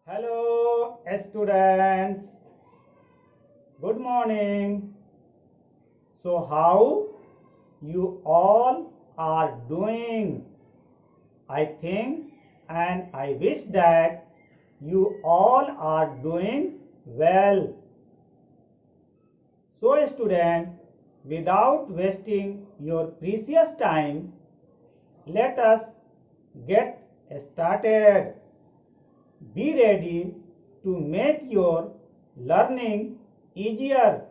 Hello students, good morning. So how you all are doing? I think and I wish that you all are doing well. So student, without wasting your precious time, let us get started. Be ready to make your learning easier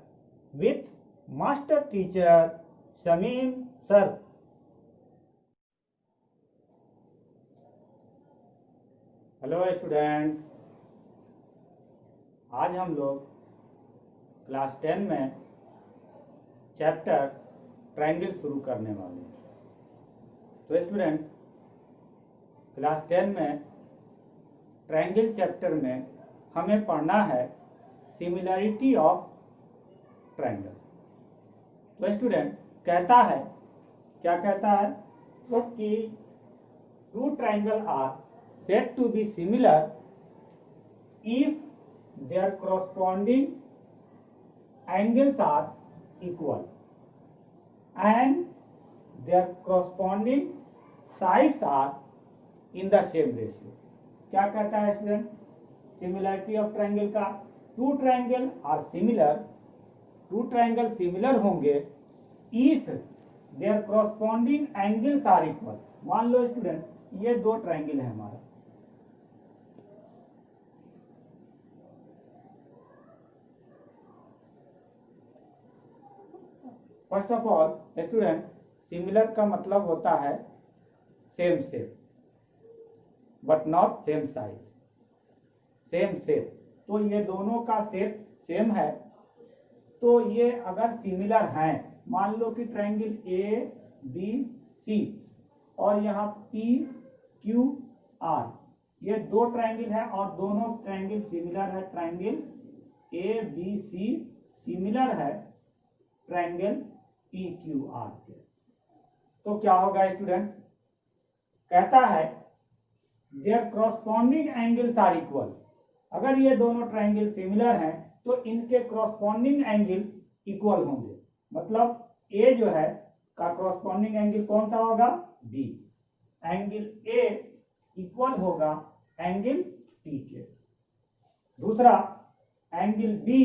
with Master Teacher Shamim Sir. Hello students, आज हम लोग class 10 में chapter triangle शुरू करने वाले हैं। तो student, class 10 में ट्रायंगल चैप्टर में हमें पढ़ना है सिमिलरिटी ऑफ ट्रायंगल। तो स्टूडेंट कहता है, क्या कहता है कि two triangle are said to be similar if their corresponding angles are equal and their corresponding sides are in the same ratio। क्या कहता है स्टूडेंट सिमिलरिटी ऑफ ट्रायंगल का? Two triangle are similar, two triangle similar होंगे if there corresponding angles are equal। मान लो student ये दो triangle है हमारा, first of all student similar का मतलब होता है same shape but not same size. Same shape, तो ये दोनों का शेप सेम है, तो ये अगर सिमिलर हैं, मान लो कि ट्रायंगल ए बी सी और यहाँ पी क्यू आर, ये दो ट्रायंगल है और दोनों ट्रायंगल सिमिलर है। Triangle A B C similar है ट्रायंगल पी क्यू आर के, तो क्या होगा स्टूडेंट? कहता है their corresponding angles are equal. अगर ये दोनों ट्रायंगल सिमिलर हैं तो इनके corresponding एंगल इक्वल होंगे। मतलब ए जो है का corresponding एंगल कौन सा होगा? बी। एंगल ए इक्वल होगा एंगल पी के। दूसरा, एंगल बी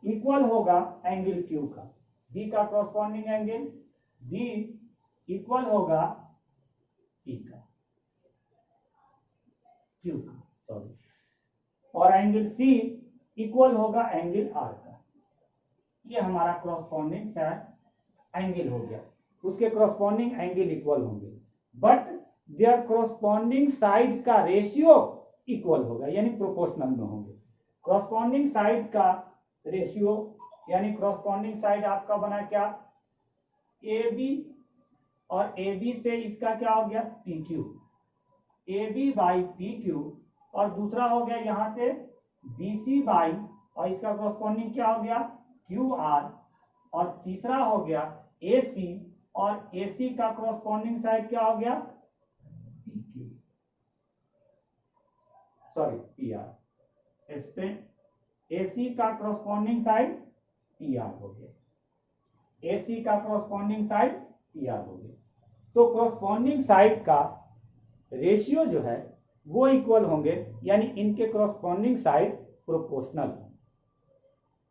इक्वल होगा एंगल क्यू का। बी का corresponding एंगल बी इक्वल होगा पी का, क्यू का, सॉरी। और एंगल सी इक्वल होगा एंगल आर का। ये हमारा corresponding एंगल हो गया, उसके corresponding एंगल इक्वल होंगे, बट देयर corresponding साइड का रेशियो इक्वल होगा, यानी प्रोपोर्शनल में होंगे। corresponding साइड का रेशियो यानी corresponding साइड आपका बना क्या? ए बी, और ए बी से इसका क्या हो गया? P Q. A B by P Q, और दूसरा हो गया यहां से बी सी बाई, और इसका corresponding क्या हो गया? Q R. और तीसरा हो गया ए सी, और ए सी का corresponding साइड क्या हो गया? P Q, sorry P R. इस पे ए सी का corresponding साइड पी आर हो गया, ए सी का corresponding साइड पी आर हो गया। तो corresponding साइड का रेशियो जो है वो इक्वल होंगे, यानी इनके corresponding side proportional.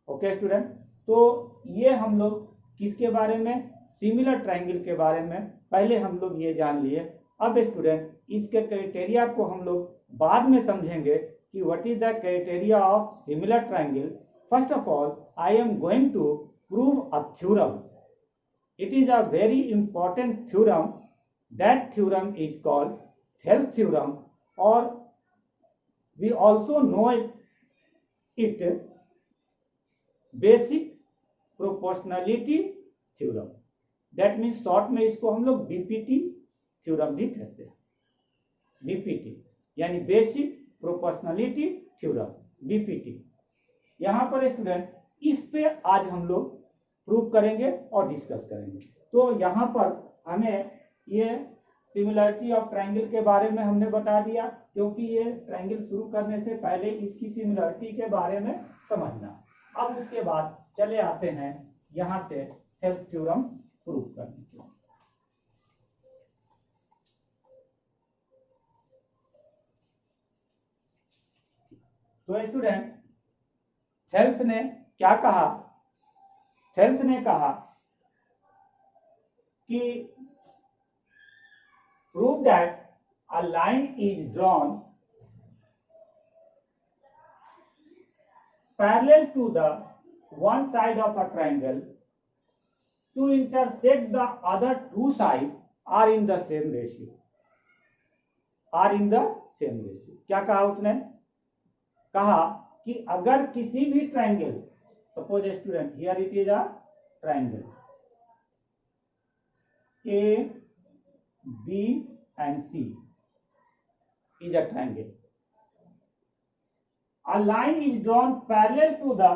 Okay student, तो ये हम लोग किसके बारे में? सिमिलर ट्रायंगल के बारे में पहले हम लोग ये जान लिए। अब स्टूडेंट इसके क्राइटेरिया को हम लोग बाद में समझेंगे कि what is the criteria of similar triangle. First of all I am going to prove a theorem. It is a very important theorem. That theorem is called Thales theorem, or we also know it basic proportionality theorem. That means short में इसको हम लोग BPT theorem भी कहते हैं। BPT यानी basic proportionality theorem, BPT. यहां पर स्टूडेंट इस पे आज हम लोग प्रूव करेंगे और डिस्कस करेंगे। तो यहाँ पर हमें ये सिमिलरिटी ऑफ ट्रायंगल के बारे में हमने बता दिया, क्योंकि ये ट्रायंगल शुरू करने से पहले इसकी सिमिलरिटी के बारे में समझना। अब उसके बाद चले आते हैं यहां से थेल्स थ्योरम प्रूव करने के लिए। तो स्टूडेंट, थेल्स ने क्या कहा? थेल्स ने कहा कि prove that a line is drawn parallel to the one side of a triangle to intersect the other two sides are in the same ratio. are in the same ratio. क्या कहा उसने? कहा कि अगर किसी भी triangle, suppose student here it is a triangle A, B and C is a triangle. A line is drawn parallel to the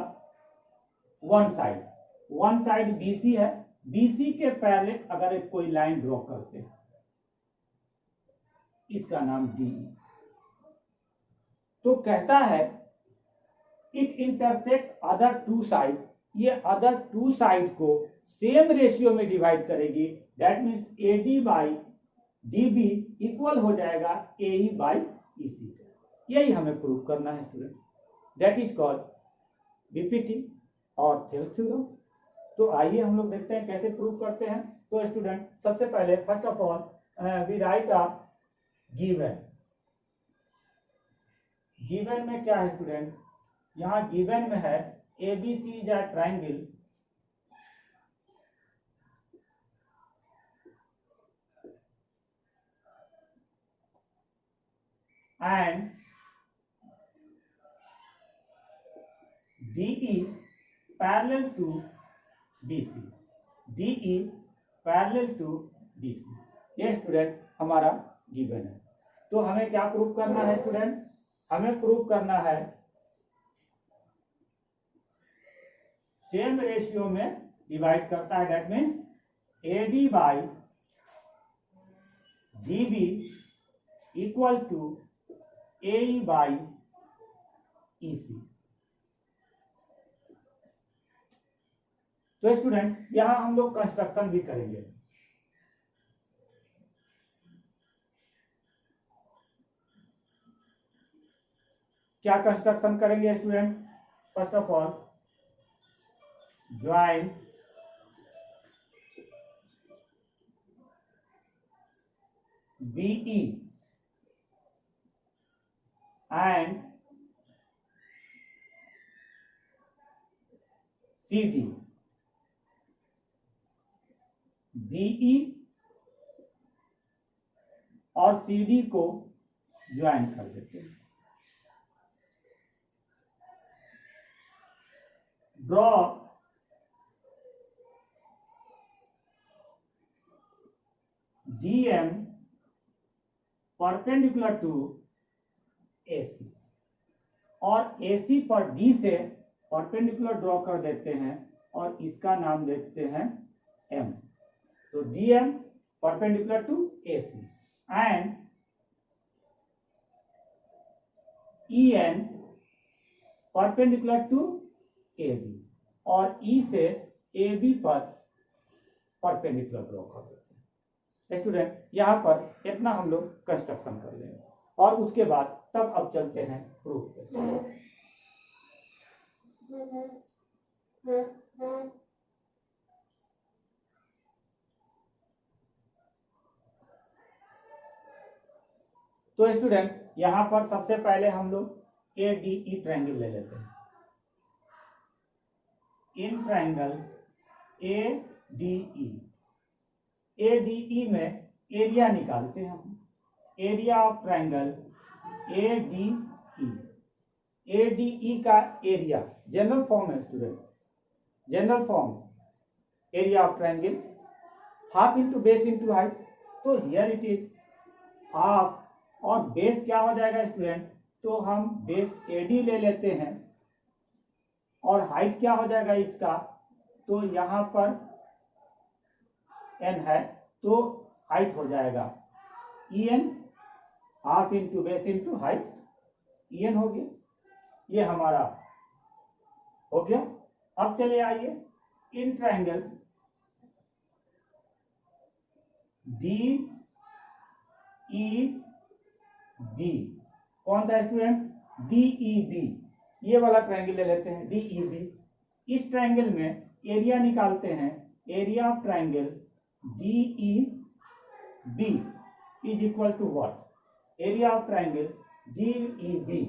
one side. One side BC है, BC के पैरेलल अगर एक कोई लाइन ड्रॉ करते हैं, इसका नाम D। तो कहता है it intersect other two side, ये अदर टू साइड को सेम रेशियो में डिवाइड करेगी। That means AD by DB equal हो जाएगा AE बाई EC। यही हमें प्रूव करना है student. That is called BPT और थेल्स थ्योरम। तो आइए हम लोग देखते हैं कैसे प्रूव करते हैं। तो स्टूडेंट, सबसे पहले first of all we write a given. Given में क्या है स्टूडेंट? यहाँ गिवन में है ABC is a triangle and DE parallel to BC। DE parallel to BC, ये स्टूडेंट हमारा गिवन है। तो हमें क्या प्रूव करना है स्टूडेंट? हमें प्रूव करना है सेम रेशियो में डिवाइड करता है। That means AD by DB equal to AE by EC। तो स्टूडेंट, यहां हम लोग कंस्ट्रक्शन भी करेंगे। क्या कंस्ट्रक्शन करेंगे student? First of all join BE and CD। BE और CD को ज्वाइन कर देते हैं। Draw DM perpendicular to AC, और AC पर D से परपेंडिकुलर ड्रॉ कर देते हैं और इसका नाम देते हैं M। तो DM perpendicular to AC and EN perpendicular to AB, और E से AB पर परपेंडिकुलर ड्रॉ कर देते हैं। स्टूडेंट, यहाँ पर इतना हम लोग कंस्ट्रक्शन कर लेंगे और उसके बाद तब अब चलते हैं प्रूफ पे। तो स्टूडेंट, यहां पर सबसे पहले हम लोग ADE ट्रायंगल ले लेते हैं। इन ट्रायंगल ADE में एरिया निकालते हैं हम। एरिया ऑफ ट्रायंगल ADE का एरिया जनरल फॉर्म है student. General form area of triangle half into base into height. तो हियर इट इज हाफ, और बेस क्या हो जाएगा स्टूडेंट? तो हम बेस AD ले लेते हैं, और हाइट क्या हो जाएगा इसका? तो यहां पर n है, तो हाइट हो जाएगा E N, half into base into height, E N हो गया, ये हमारा हो गया। अब चले आइए in triangle D E B, कौन सा स्टूडेंट, डी ई बी, ये वाला ट्राइंगल ले लेते हैं डी ई बी। इस ट्राइंगल में एरिया निकालते हैं, area of triangle D E B is equal to what, area of triangle D E B.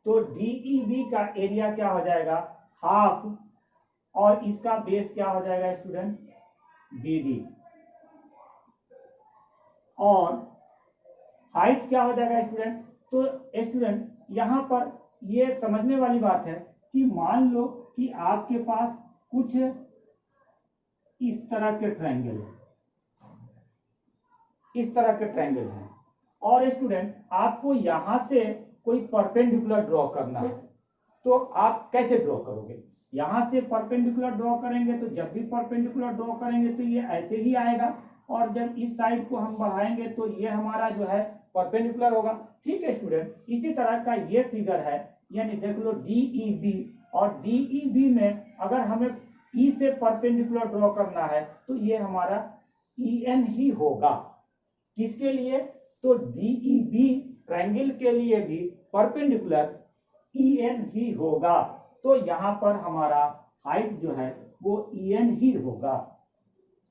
तो डी ई बी का एरिया क्या हो जाएगा, हाफ, और इसका बेस क्या हो जाएगा स्टूडेंट, बी डी, और हाइट क्या हो जाएगा स्टूडेंट। तो स्टूडेंट यहां पर ये समझने वाली बात है कि मान लो कि आपके पास कुछ इस तरह के ट्रायंगल है, इस तरह के ट्रायंगल है, और स्टूडेंट आपको यहां से कोई परपेंडिकुलर ड्रॉ करना है, तो आप कैसे ड्रॉ करोगे, यहां से परपेंडिकुलर ड्रॉ करेंगे, तो जब भी परपेंडिकुलर ड्रॉ करेंगे तो ये ऐसे ही आएगा, और जब इस साइड को हम बढ़ाएंगे तो ये हमारा जो है परपेंडिकुलर होगा। ठीक है स्टूडेंट, इसी तरह का ये फिगर है, यानी देख लो डीई बी, और डीई बी में अगर हमें ई से परपेंडिकुलर ड्रॉ करना है तो ये हमारा ई एन ही होगा। किसके लिए, तो डीई बी ट्रायंगल के लिए भी परपेंडिकुलर ई एन ही होगा, तो यहां पर हमारा हाइट जो है वो ई एन ही होगा,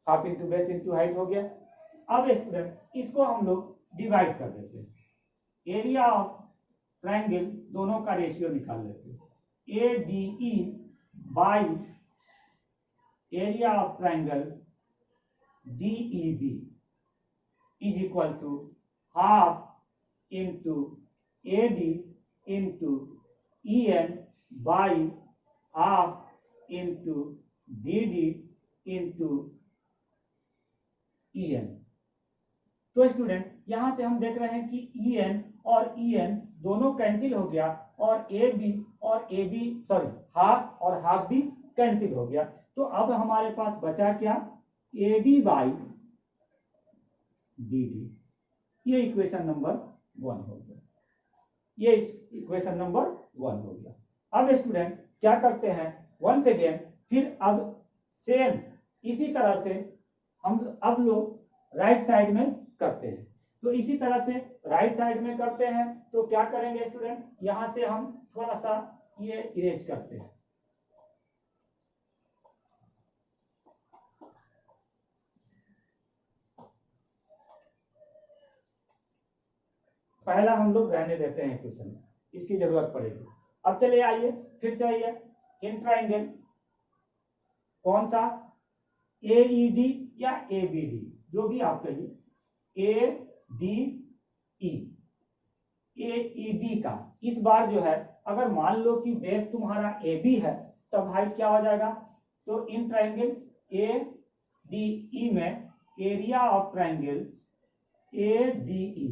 half into base into height हो गया। अब स्टूडेंट इसको हम लोग डिवाइड कर देते हैं, एरिया ऑफ ट्रायंगल दोनों का रेशियो निकाल लेते हैं, A D E by area of triangle D E B is equal to half into A D into E N by half into D D into E N. तो student यहां से हम देख रहे हैं कि ई एन और E N दोनों कैंसिल हो गया, और ए बी और ए बी सॉरी हाफ और हाफ भी कैंसिल हो गया। तो अब हमारे पास बचा क्या, ए डी बाई डी डी, ये इक्वेशन नंबर 1 हो गया, ये इक्वेशन नंबर 1 हो गया। अब स्टूडेंट क्या करते हैं, वंस अगेन फिर अब सेम इसी तरह से हम अब लोग राइट साइड में करते हैं, तो इसी तरह से राइट साइड में करते हैं। तो क्या करेंगे स्टूडेंट, यहां से हम थोड़ा सा ये इरेज करते हैं, पहला हम लोग रहने देते हैं क्वेश्चन, इसकी जरूरत पड़ेगी। अब चलिए आइए फिर चाहिए इन ट्रायंगल कौन सा, ए ई डी या ए बी डी, जो भी आप कहिए, ए डी ई, ए ई डी का इस बार जो है अगर मान लो कि बेस तुम्हारा ए बी है तब हाइट क्या हो जाएगा, तो in triangle A D E में area of triangle A D E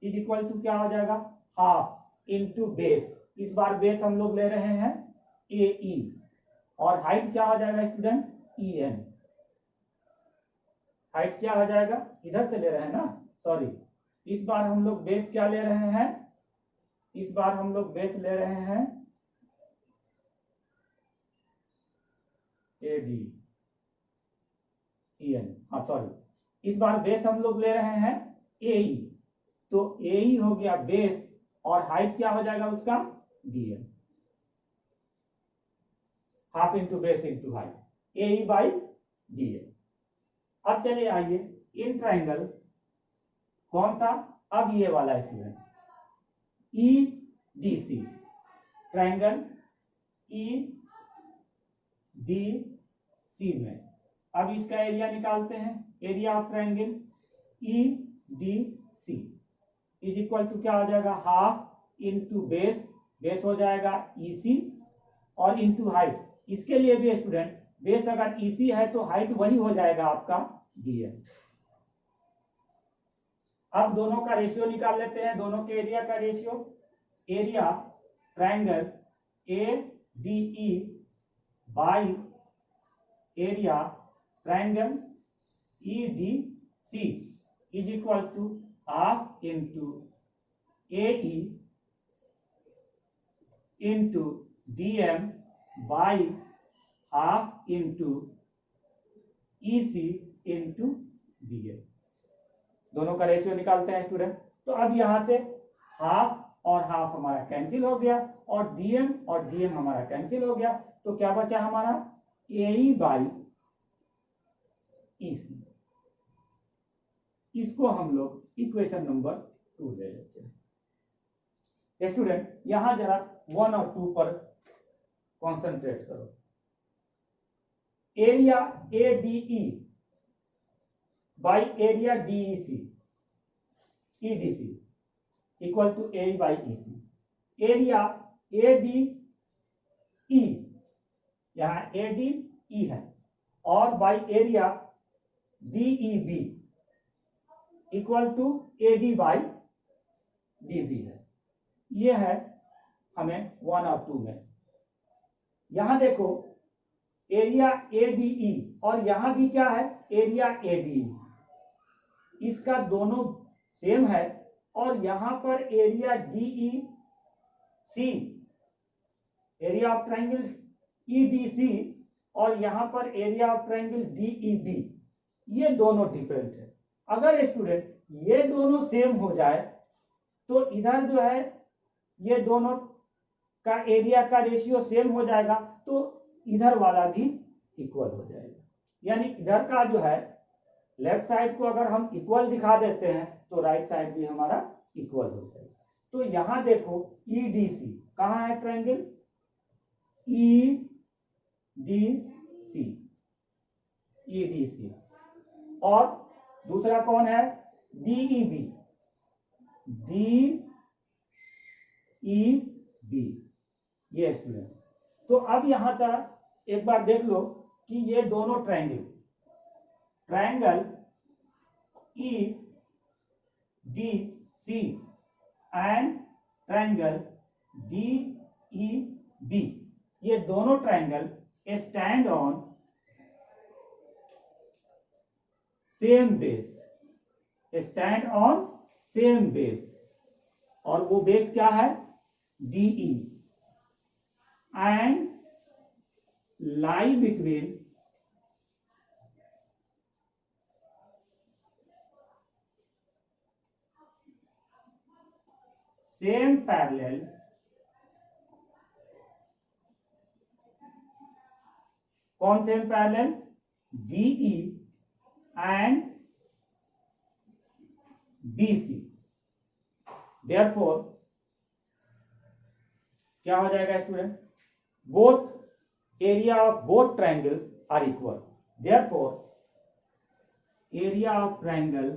is equal to क्या हो जाएगा, हाफ इंटू बेस, इस बार बेस हम लोग ले रहे हैं ए ई, और हाइट क्या हो जाएगा स्टूडेंट, ई एन, हाइट क्या हो जाएगा, इधर से ले रहे हैं ना, सॉरी, इस बार हम लोग बेस क्या ले रहे हैं, इस बार हम लोग बेस ले रहे हैं ए डी ई एन, हाँ सॉरी, इस बार बेस हम लोग ले रहे हैं ए ई, तो ए ई हो गया बेस, और हाइट क्या हो जाएगा उसका, D N, half into base into height, A E by D N. अब चलिए आइए इन ट्रायंगल कौन सा, अब ये वाला student E D C, triangle E D C में अब इसका एरिया निकालते हैं, area of triangle E D C is equal to क्या हो जाएगा, हाफ इंटू बेस, बेस हो जाएगा ई सी, और इंटू हाइट, इसके लिए भी स्टूडेंट बेस अगर ई सी है तो हाइट वही हो जाएगा आपका डी एन। अब दोनों का रेशियो निकाल लेते हैं, दोनों के एरिया का ratio, area triangle A D E by area triangle E D C is equal to half into AE into DM by half into EC into BM। दोनों का रेशियो निकालते हैं स्टूडेंट। तो अब यहां से हाफ और हाफ हमारा कैंसिल हो गया और DM हमारा कैंसिल हो गया। तो क्या बचा हमारा AE बाई EC। इसको हम लोग इक्वेशन नंबर 2 ले लेते हैं। स्टूडेंट यहां जरा 1 और 2 पर कॉन्सेंट्रेट करो। Area ADE by area DEC EDC equal to AE by EC। Area ADE, यहां ADE है, और by area DEB equal to AD by DB है। ये है हमें 1 और 2 में। यहां देखो एरिया ADE और यहां भी क्या है एरिया ADE, इसका दोनों सेम है। और यहां पर area DEC, area of triangle EDC, और यहां पर एरिया ऑफ ट्रायंगल DEB, ये दोनों डिफरेंट है। अगर स्टूडेंट ये दोनों सेम हो जाए तो इधर जो है ये दोनों का एरिया का रेशियो सेम हो जाएगा, तो इधर वाला भी इक्वल हो जाएगा। यानी इधर का जो है लेफ्ट साइड को अगर हम इक्वल दिखा देते हैं तो राइट साइड भी हमारा इक्वल हो जाएगा। तो यहां देखो EDC कहां है ट्रायंगल EDC, और दूसरा कौन है DEB ये स्टूडेंट। तो अब यहां तक एक बार देख लो कि ये दोनों triangle EDC and triangle DEB, ये दोनों triangle stand on same base, और वो बेस क्या है DE, and lie between same parallel कौन same parallel DE and BC। Therefore क्या हो जाएगा student, both area of both triangle are equal. Therefore area of triangle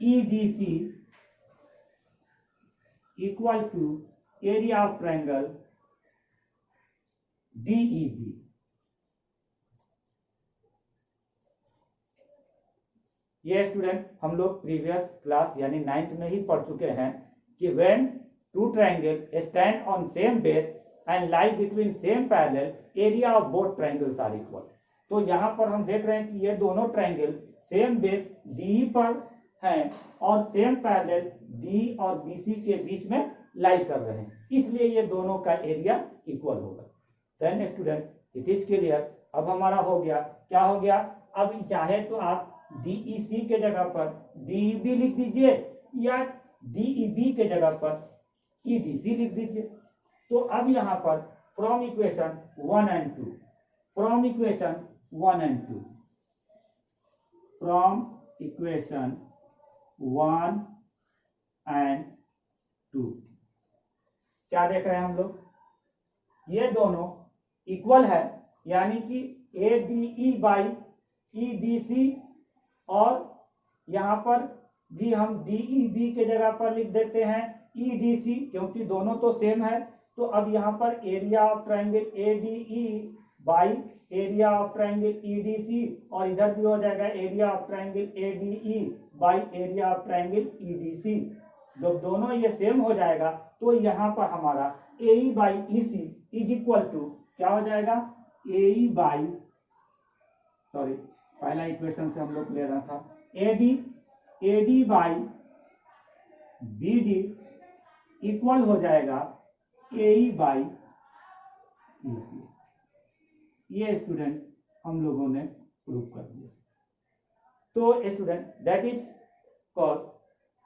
EDC equal to area of triangle DEB। ये student हम लोग previous class यानी 9th में ही पढ़ चुके हैं कि when two triangle stand on same base and lie between same parallel area of both triangles are equal. तो यहां पर हम देख रहे हैं कि ये दोनों ट्रायंगल सेम बेस DE पर हैं और सेम पैरेलल DE और BC के बीच में लाई कर रहे हैं, इसलिए ये दोनों का एरिया इक्वल होगा। Then student it is clear. अब हमारा हो गया, क्या हो गया, अब चाहे तो आप DEC के जगह पर DEB लिख दीजिए या DEB के जगह पर EDC लिख दीजिए। तो अब यहां पर from equation 1 and 2 from equation 1 and 2 क्या देख रहे हैं हम लोग, ये दोनों इक्वल है, यानी कि ADE बाई EDC, और यहां पर भी हम DEB के जगह पर लिख देते हैं EDC, क्योंकि दोनों तो सेम है। तो अब यहां पर area of triangle ADE by area of triangle EDC, और इधर भी हो जाएगा area of triangle ADE by area of triangle EDC। जब दोनों ये सेम हो जाएगा तो यहां पर हमारा AE by EC is equal to क्या हो जाएगा, पहला इक्वेशन से हम लोग ले रहा था, AD बाई BD इक्वल हो जाएगा AE बाई EC। ये स्टूडेंट हम लोगों ने प्रूव कर दिया। तो student that is called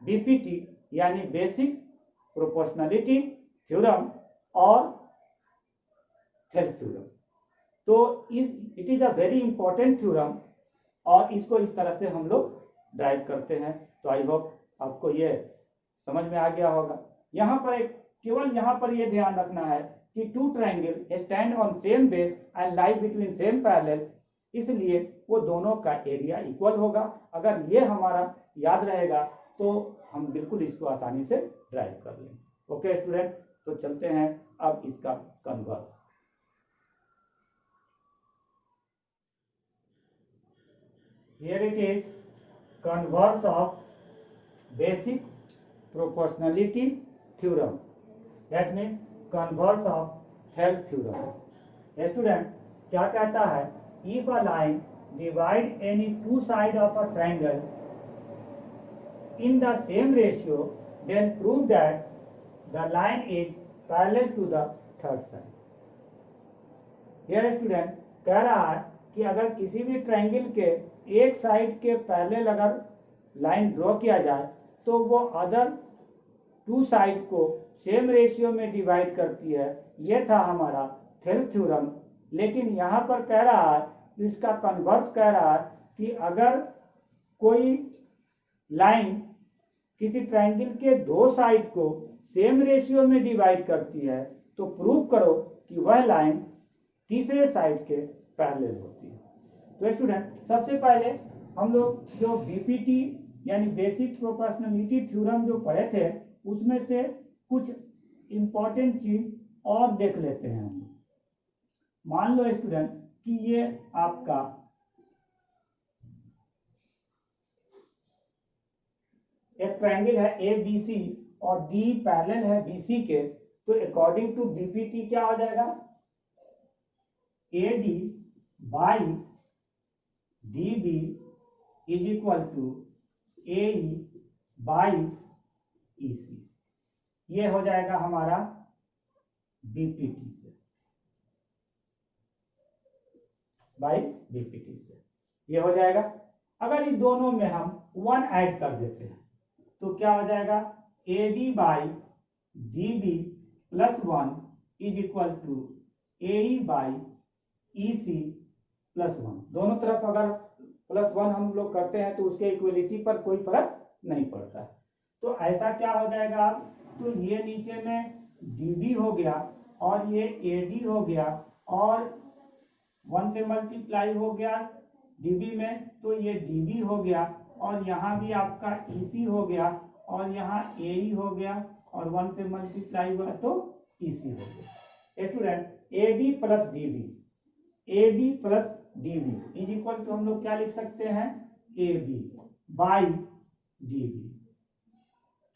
BPT यानी बेसिक प्रोपोर्शनलिटी थ्योरम और थेल्स थ्योरम। तो it is a very important theorem और इसको इस तरह से हम लोग ड्राइव करते हैं। तो आई होप आपको ये समझ में आ गया होगा। यहाँ पर केवल यहाँ पर ये ध्यान रखना है कि two triangle stand on same base and lie between same parallel, इसलिए वो दोनों का एरिया इक्वल होगा। अगर ये हमारा याद रहेगा तो हम बिल्कुल इसको आसानी से ड्राइव कर लेंगे। ओके स्टूडेंट, तो चलते हैं अब इसका converse. Here it is, converse of basic proportionality theorem, that means converse of Thales theorem। Student क्या कहता है, if a line divide any two side of a triangle in the same ratio, then prove that the line is parallel to the third side। Here student कह रहा है कि अगर किसी भी ट्रायंगल के एक साइड के पैरेलल अगर लाइन ड्रॉ किया जाए तो वो अदर टू साइड को सेम रेशियो में डिवाइड करती है। ये था हमारा थेल्स थ्योरम। लेकिन यहाँ पर कह रहा है, इसका कन्वर्स कह रहा है कि अगर कोई लाइन किसी ट्रायंगल के दो साइड को सेम रेशियो में डिवाइड करती है तो प्रूव करो कि वह लाइन तीसरे साइड के पैरेलल होती है। तो स्टूडेंट सबसे पहले हम लोग जो BPT यानी बेसिक प्रोपोर्शनलिटी थ्योरम जो पढ़े थे उसमें से कुछ इंपॉर्टेंट चीज और देख लेते हैं हम। मान लो स्टूडेंट कि ये आपका एक ट्रायंगल है ABC और D पैरेलल है BC के, तो अकॉर्डिंग टू BPT क्या हो जाएगा, AD by DB is equal to AE by EC। ये हो जाएगा हमारा BPT से बाई BPT से, ये हो जाएगा। अगर इस दोनों में हम 1 ऐड कर देते हैं तो क्या हो जाएगा, AD by DB plus 1 is equal to AE by EC plus 1। दोनों तरफ अगर प्लस 1 हम लोग करते हैं तो उसके इक्वलिटी पर कोई फर्क नहीं पड़ता है। तो ऐसा क्या हो जाएगा, तो ये नीचे में DB हो गया और ये AD हो गया और 1 से मल्टीप्लाई हो गया DB में, तो ये DB हो गया और यहाँ भी आपका EC हो गया और यहाँ AE हो गया और 1 से मल्टीप्लाई हुआ तो EC हो गया। Student AD plus DB is equal to हम लोग क्या लिख सकते हैं, AB by DB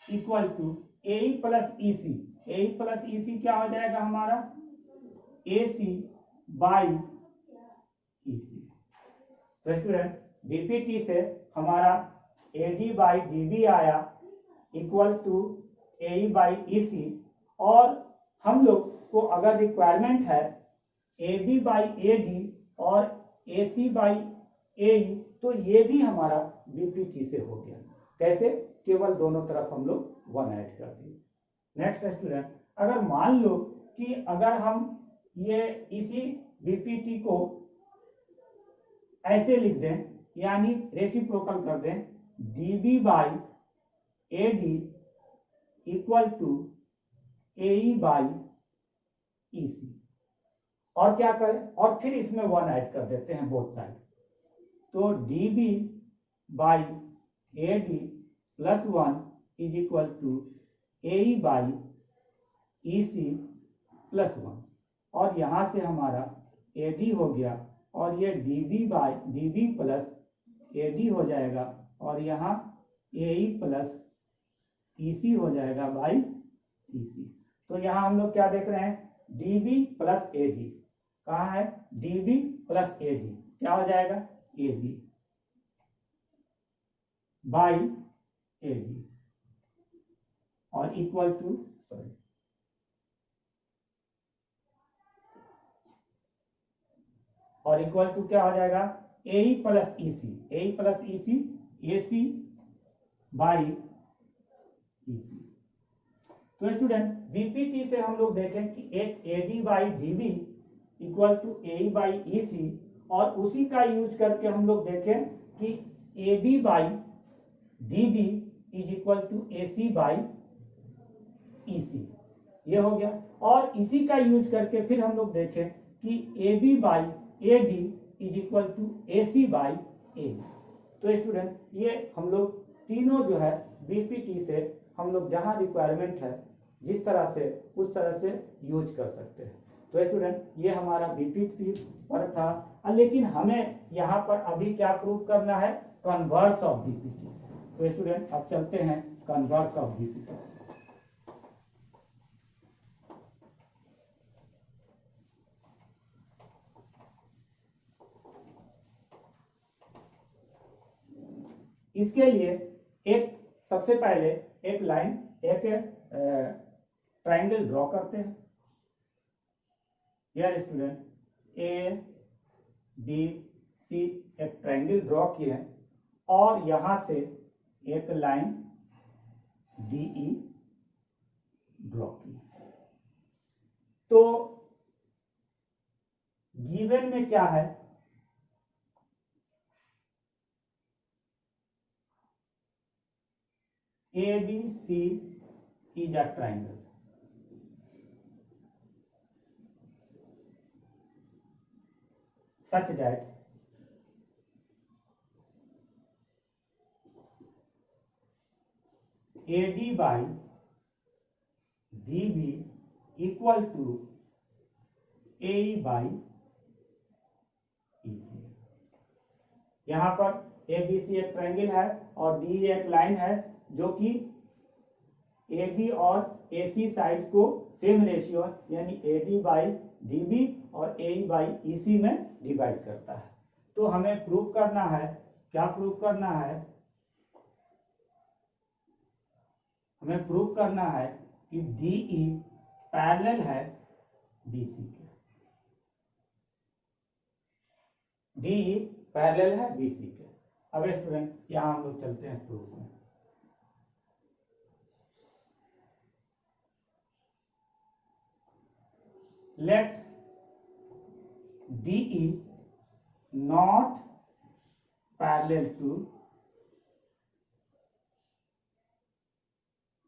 equal to AE plus EC क्या हो जाएगा हमारा, AC बाई EC। तो स्टूडेंट BPT से हमारा AD बाई DB आया equal to AE by EC, और हम लोग को अगर रिक्वायरमेंट है AB बाई AD और AC बाई AE, तो ये भी हमारा BPT से हो गया। कैसे, केवल दोनों तरफ हम लोग 1 ऐड कर दिए। नेक्स्ट स्टूडेंट, अगर मान लो कि अगर हम ये इसी BPT को ऐसे लिख दें यानी रेसिप्रोकल कर दें, DB by AD equal to AE by EC, और क्या करें, और फिर इसमें 1 ऐड कर देते हैं बोथ साइड, तो DB by AD plus 1 is equal to AE by EC plus 1, और यहां से हमारा AD हो गया और ये DB प्लस AD हो जाएगा और यहाँ AE प्लस EC हो जाएगा बाई EC। तो यहाँ हम लोग क्या देख रहे हैं, DB प्लस AD कहाँ है, DB प्लस AD क्या हो जाएगा, A B by A D और इक्वल टू क्या हो जाएगा, ए plus E C A C by E सी। तो स्टूडेंट बीपीटी से हम लोग देखें कि एक A D by D B equal to A by E C, और उसी का यूज करके हम लोग देखें कि A B by D B is equal to A C by E C, ये हो गया। और इसी का यूज करके फिर हम लोग देखें कि A B by A D is equal to A C by A. तो स्टूडेंट ये हम लोग तीनों जो है बीपीटी से हम लोग जहां रिक्वायरमेंट है जिस तरह से उस तरह से यूज कर सकते हैं। तो स्टूडेंट ये हमारा बीपीटी पर था, लेकिन हमें यहाँ पर अभी क्या प्रूव करना है, कन्वर्स ऑफ बीपीटी। तो स्टूडेंट अब चलते हैं कन्वर्स ऑफ बीपीटी। इसके लिए एक सबसे पहले एक लाइन एक ट्रायंगल ड्रॉ करते हैं। यार स्टूडेंट ए बी सी एक ट्रायंगल ड्रॉ किए और यहां से एक लाइन डी ई ड्रॉ की। तो गिवन में क्या है, ABC is a triangle such that AD by DB equal to AE by EC। यहां पर ABC एक ट्रायंगल है और DE एक लाइन है जो कि AB और AC साइड को सेम रेशियो यानी AD बाई DB और AE बाई EC में डिवाइड करता है। तो हमें प्रूव करना है, क्या प्रूव करना है, हमें प्रूव करना है कि DE पैरेलल है BC के, DE पैरेलल है BC के। अब स्टूडेंट यहां हम लोग चलते हैं प्रूफ में। Let DE not parallel to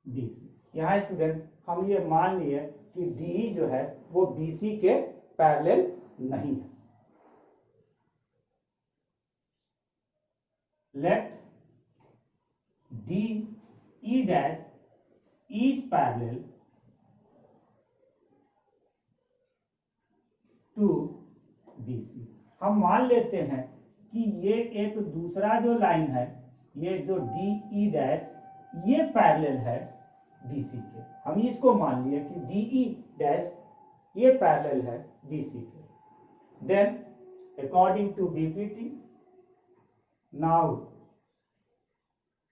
BC। यहाँ स्टूडेंट हम ये मान लिए कि DE जो है वो BC के पैरेलल नहीं है। Let DE dash is parallel to BC। हम मान लेते हैं कि ये एक दूसरा जो लाइन है, ये जो DE डैश ये पैरेलल है BC के। हम इसको मान लिए कि DE डैश ये पैरेलल है BC के। Then according to BPT, now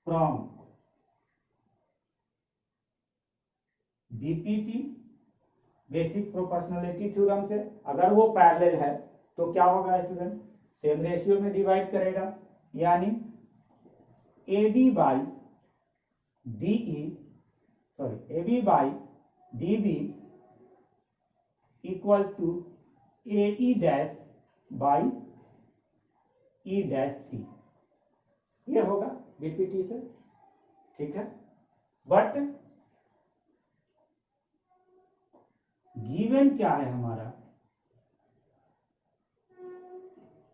from BPT basic proportionality theorem से अगर वो पैरेलल है तो क्या होगा स्टूडेंट, सेम रेशियो में डिवाइड करेगा, यानी AB by DE sorry AB by DB equal to AE dash by E dash C, ये होगा बीपीटी से, ठीक है। बट गिवन क्या है हमारा,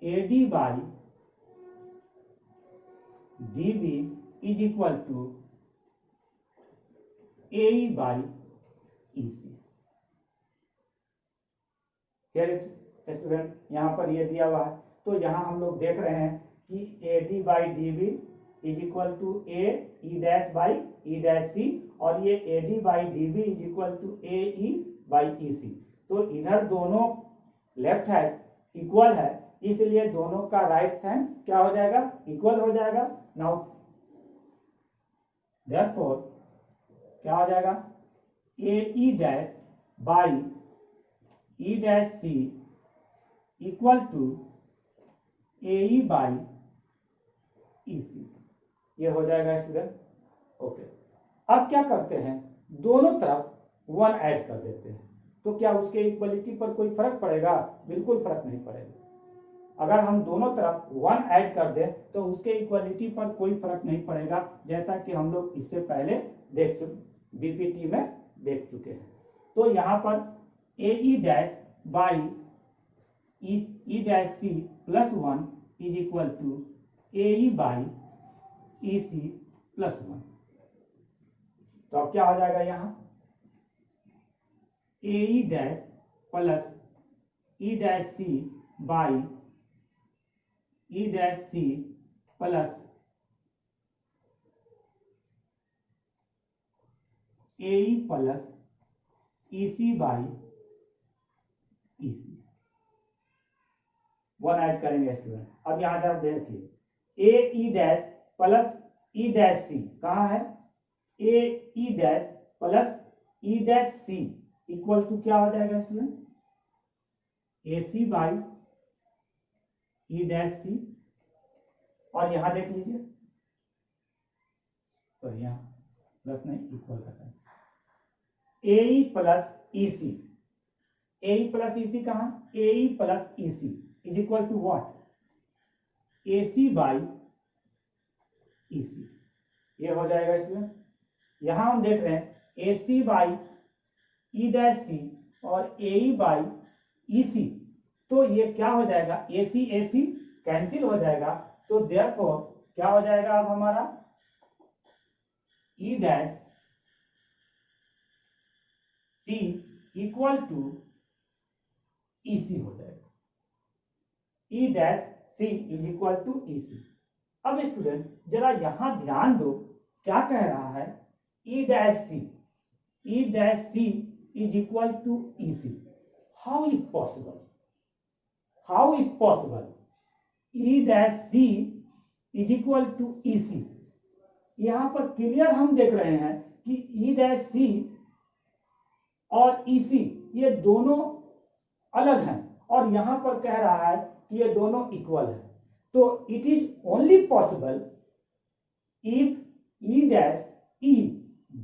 AD by DB is equal to AE by EC। Student यहां पर ये दिया हुआ है, तो यहां हम लोग देख रहे हैं कि AD by DB is equal to AE dash by E dash C, और ये AD by DB is equal to AE by EC। तो इधर दोनों लेफ्ट हैंड इक्वल है, इसलिए दोनों का राइट हैंड क्या हो जाएगा, इक्वल हो जाएगा। नाउ देयरफॉर क्या हो जाएगा, A E dash by E dash C equal to A E by E C, ये हो जाएगा स्टूडेंट। ओके, अब क्या करते हैं, दोनों तरफ 1 ऐड कर देते हैं, तो क्या उसके इक्वलिटी पर कोई फर्क पड़ेगा, बिल्कुल फर्क नहीं पड़ेगा। अगर हम दोनों तरफ 1 ऐड कर दें तो उसके इक्वलिटी पर कोई फर्क नहीं पड़ेगा, जैसा कि हम लोग इससे पहले बीपीटी में देख चुके हैं। तो यहाँ पर A E dash by E dash C plus 1 is equal to A E by E C plus 1। तो अब क्या हो जाएगा, यहाँ A E dash plus E dash C by E dash C plus A E plus E C by E C, 1 add करेंगे student. अब यहां जरा देखिए, A E dash plus E dash C कहाँ है, A E dash plus E dash C equal to क्या हो जाएगा student, A C by E dash C. और यहां देख लीजिए, तो यहां प्लस नहीं, इक्वल का sign, A E plus E C, A E plus E C कहां, A E plus E C is equal to what, A C by E C, ये हो जाएगा स्टूडेंट। यहां हम देख रहे हैं ए C by E dash C और ए ई बाई ई सी, तो ये क्या हो जाएगा, ए सी कैंसिल हो जाएगा, तो देयरफॉर क्या हो जाएगा अब हमारा, E dash C equal to E C हो जाएगा, E dash C is equal to E C. अब स्टूडेंट जरा यहां ध्यान दो, क्या कह रहा है, E dash C is equal to E C. How is possible, how is possible, E dash C is equal to E C. यहां पर क्लियर हम देख रहे हैं कि ई डैश सी और ई सी ये दोनों अलग हैं, और यहां पर कह रहा है कि ये दोनों इक्वल है। तो it is only possible if E dash E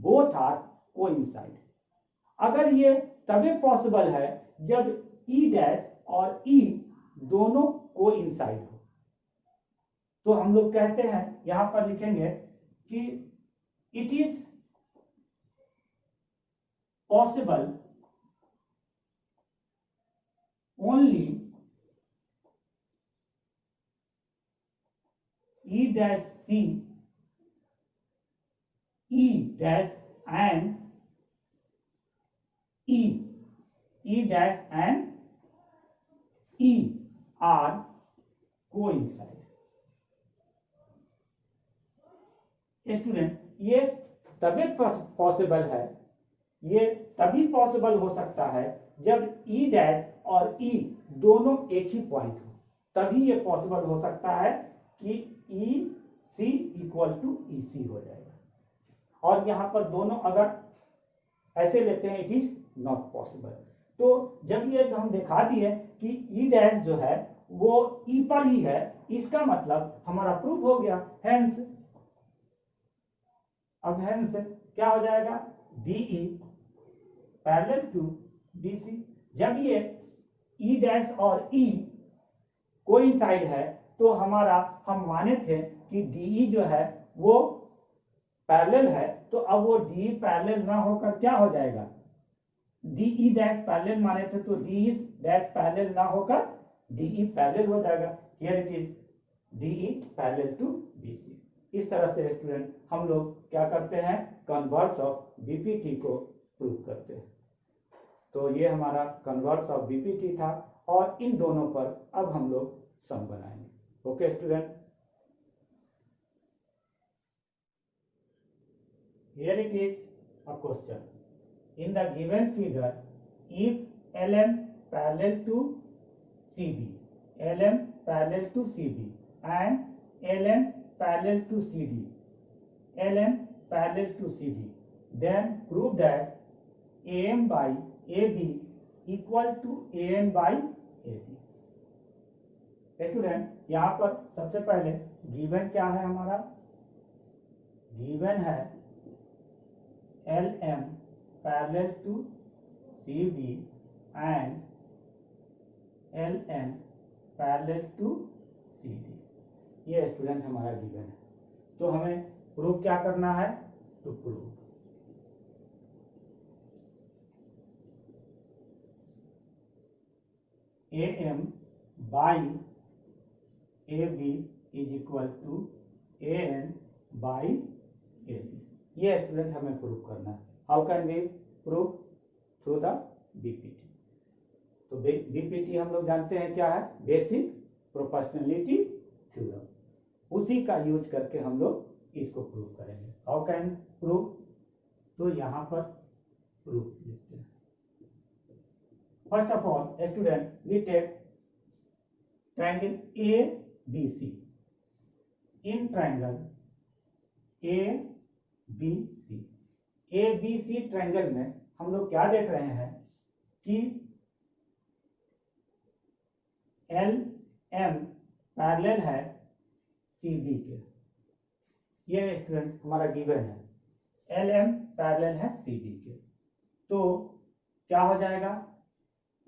both are coincide. अगर ये तभी पॉसिबल है जब ई डैश और ई दोनों कोइंसाइड हो। तो हम लोग कहते हैं, यहां पर लिखेंगे कि it is possible only E dash C, E dash and E dash and E are coincide। Student ये तभी पॉसिबल है, ये तभी पॉसिबल हो सकता है जब E डैश और E दोनों एक ही पॉइंट हो, तभी ये पॉसिबल हो सकता है कि ई सी इक्वल टू ई सी हो जाएगा। और यहां पर दोनों अगर ऐसे लेते हैं, इट इज नॉट पॉसिबल। तो जब ये हम दिखा दिए कि ई डैश जो है वो ई पर ही है, इसका मतलब हमारा प्रूफ हो गया। हेंस अब हेंस क्या हो जाएगा, डीई पैरेलल टू बीसी। जब ये ई डैश और ई कोइंसाइड है तो हमारा, हम माने थे कि डीई जो है वो पैरेलल है, तो अब वो डीई पैरेलल ना होकर क्या हो जाएगा, डीई डैश पैरेलल माने थे तो डीई डैश पैरेलल ना होकर डीई पैरेलल हो जाएगा। Here it is DE parallel to BC. इस तरह से स्टूडेंट हम लोग क्या करते हैं, कन्वर्स ऑफ बीपीटी को प्रूव करते हैं। तो ये हमारा कन्वर्स ऑफ बीपीटी था, और इन दोनों पर अब हम लोग सम बनाएंगे। Okay student, here it is a question. In the given figure, if LM parallel to CB LM parallel to CD and LM parallel to CD, LM parallel to CD, then prove that AM by AB equal to AN by AB। Student यहाँ पर सबसे पहले given क्या है हमारा, given है LM parallel to CB and LN parallel to CD, ये student हमारा गिवन है। तो हमें प्रूव क्या करना है, to prove AM by AB is equal to AN by AB, ये स्टूडेंट हमें प्रूव करना है। How can we prove, through the BPT। तो BPT हम लोग जानते हैं क्या है, बेसिक प्रोपोर्शनलिटी थ्योरम, उसी का यूज करके हम लोग इसको प्रूव करेंगे। हाउ कैन प्रूव, तो यहाँ पर प्रूफ लिखते हैं। First of all student we take triangle ABC। In triangle ABC triangle में हम लोग क्या देख रहे हैं कि LM पैरेलल है CB के, ये स्टूडेंट हमारा गिवन है, LM पैरेलल है CB के। तो क्या हो जाएगा,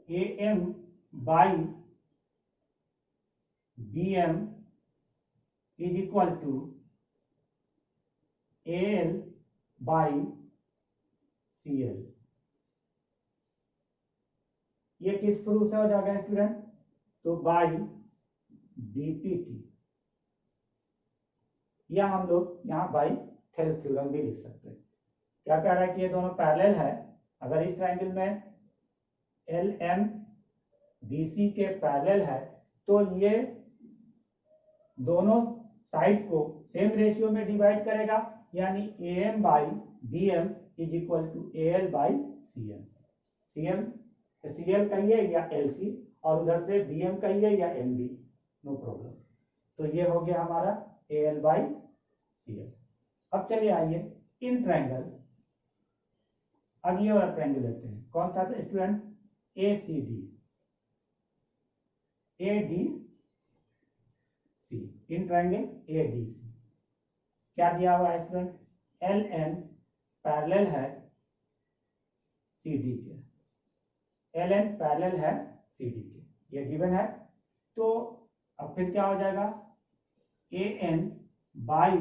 AM by BM is equal to AL by CL। ये किस थ्रू से हो जाएगा स्टूडेंट, तो बाई BPT, या हम लोग यहाँ बाई थेल्स थ्योरम भी लिख सकते हैं। क्या कह रहा है कि ये दोनों पैरेलल है, अगर इस ट्रायंगल में LM BC के पैरेलल है तो ये दोनों साइड को सेम रेशियो में डिवाइड करेगा, यानी AM by BM is equal to AL by CM। CL कहिए या LC, और उधर से BM कहिए या MB, नो प्रॉब्लम। तो ये हो गया हमारा AL बाई CL। अब चलिए आइए इन ट्रायंगल, अब ये वाला ट्रायंगल लेते हैं, कौन था student, ACD, ADC, in triangle ADC क्या दिया हुआ है स्टूडेंट, LN पैरेलल है CD के, LN पैरेलल है CD के, ये गिवन है। तो अब फिर क्या हो जाएगा, AN by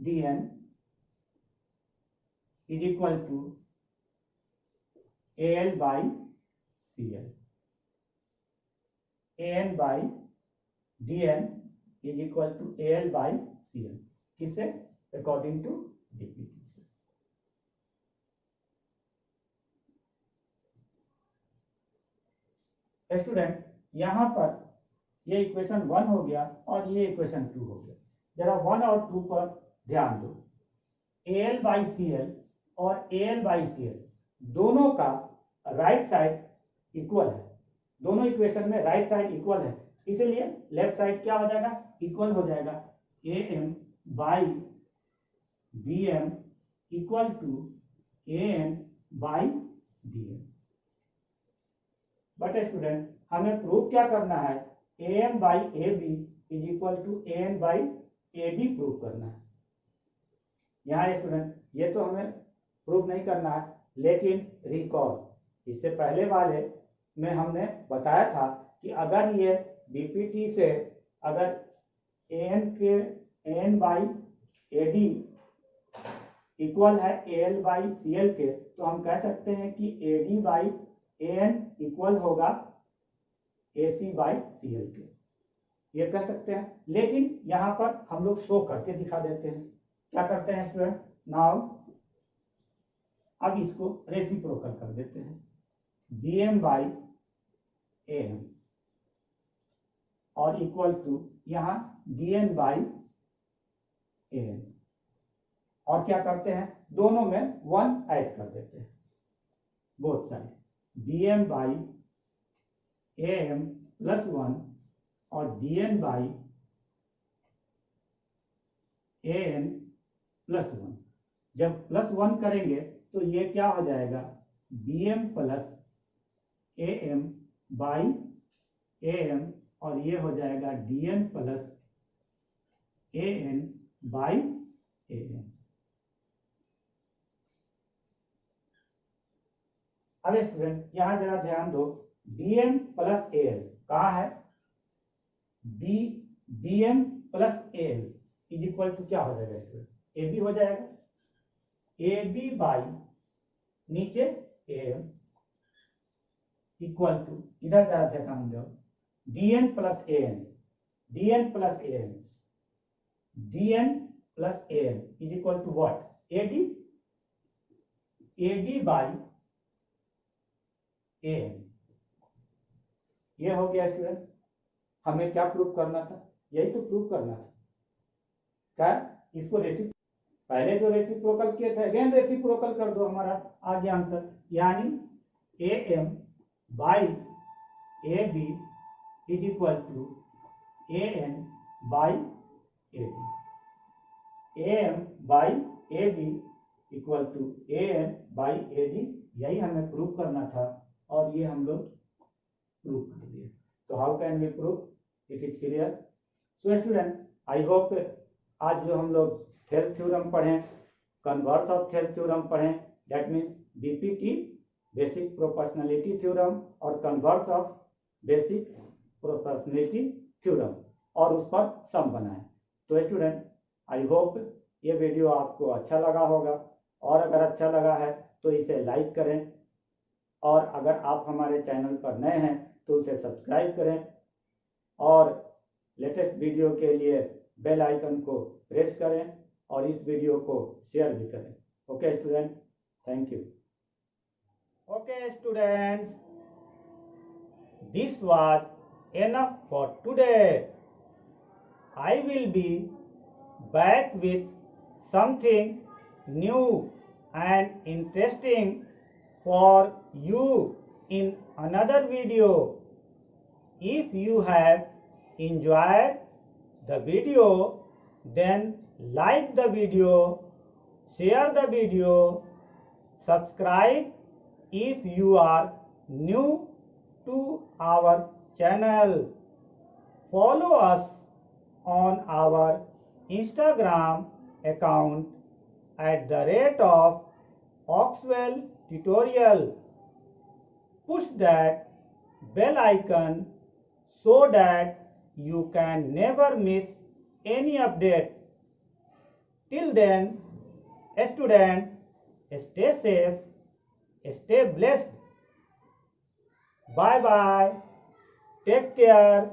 DN is equal to AL by CL। AN by DN is equal to AL by CL, किससे, अकॉर्डिंग टू BPT से। स्टूडेंट यहां पर ये इक्वेशन 1 हो गया और ये इक्वेशन 2 हो गया। जरा 1 और 2 पर ध्यान दो, AL बाई CL और AL बाई CL दोनों का राइट साइड इक्वल है, दोनों इक्वेशन में राइट साइड इक्वल है, इसलिए लेफ्ट साइड क्या हो जाएगा, इक्वल हो जाएगा। AM by BM equal to AN by DN। But student हमें प्रूव क्या करना है, AM by AB is equal to AN by AD prove करना है। यहाँ स्टूडेंट ये तो हमें प्रूव नहीं करना है, लेकिन रिकॉल इससे पहले वाले में हमने बताया था कि अगर ये BPT से अगर AN बाई AD इक्वल है AL बाई CL के, तो हम कह सकते हैं कि AD बाई AN इक्वल होगा AC बाई CL के, ये कह सकते हैं। लेकिन यहाँ पर हम लोग शो करके दिखा देते हैं, क्या करते हैं स्टूडेंट, नाउ अब इसको रेसिप्रोकल कर देते हैं, BM बाई AM और इक्वल टू यहाँ DN बाई AN। और क्या करते हैं, दोनों में 1 ऐड कर देते हैं both side, bm by am plus 1 और dn बाई an प्लस 1। जब प्लस 1 करेंगे तो ये क्या हो जाएगा, bm plus am by am, और ये हो जाएगा dn plus an by am। अब स्टूडेंट यहां जरा ध्यान दो, bm प्लस al कहा है, bm plus al is equal to क्या हो जाएगा स्टूडेंट, ab हो जाएगा, ab बाई नीचे am इक्वल टू, इधर जरा ध्यान दो, dn plus an, dn plus an, dn plus an is equal to what, ad, ad by an। ये हो गया स्टूडेंट। हमें क्या प्रूव करना था, यही तो प्रूव करना था, क्या इसको पहले जो रेसिप्रोकल किए थे अगेन रेसिप्रोकल कर दो, हमारा आ गया आंसर, यानी am by ab is equal to an by ab, am by ab equal to an by ad, यही हमें प्रूव करना था और ये हम लोग प्रूव कर दिए। तो how can we prove, it is clear. So student I hope आज जो हम लोग थेल्स थ्योरम पढ़ें, कन्वर्स ऑफ थेल्स थ्योरम पढ़ें, that means BPT basic proportionality theorem और converse of basic proportionality theorem, और उस पर सम बनाएं। तो स्टूडेंट आई होप ये वीडियो आपको अच्छा लगा होगा, और अगर अच्छा लगा है तो इसे लाइक करें, और अगर आप हमारे चैनल पर नए हैं तो उसे सब्सक्राइब करें, और लेटेस्ट वीडियो के लिए बेल आइकन को प्रेस करें, और इस वीडियो को शेयर भी करें। Okay student, thank you. Okay student, this was enough for today. I will be back with something new and interesting for you in another video. If you have enjoyed the video, then like the video, share the video, subscribe if you are new to our channel. Follow us on our Instagram account @Oxwell Tutorial. Push that bell icon so that you can never miss any update. Till then, student, stay safe, stay blessed. Bye bye. Take care.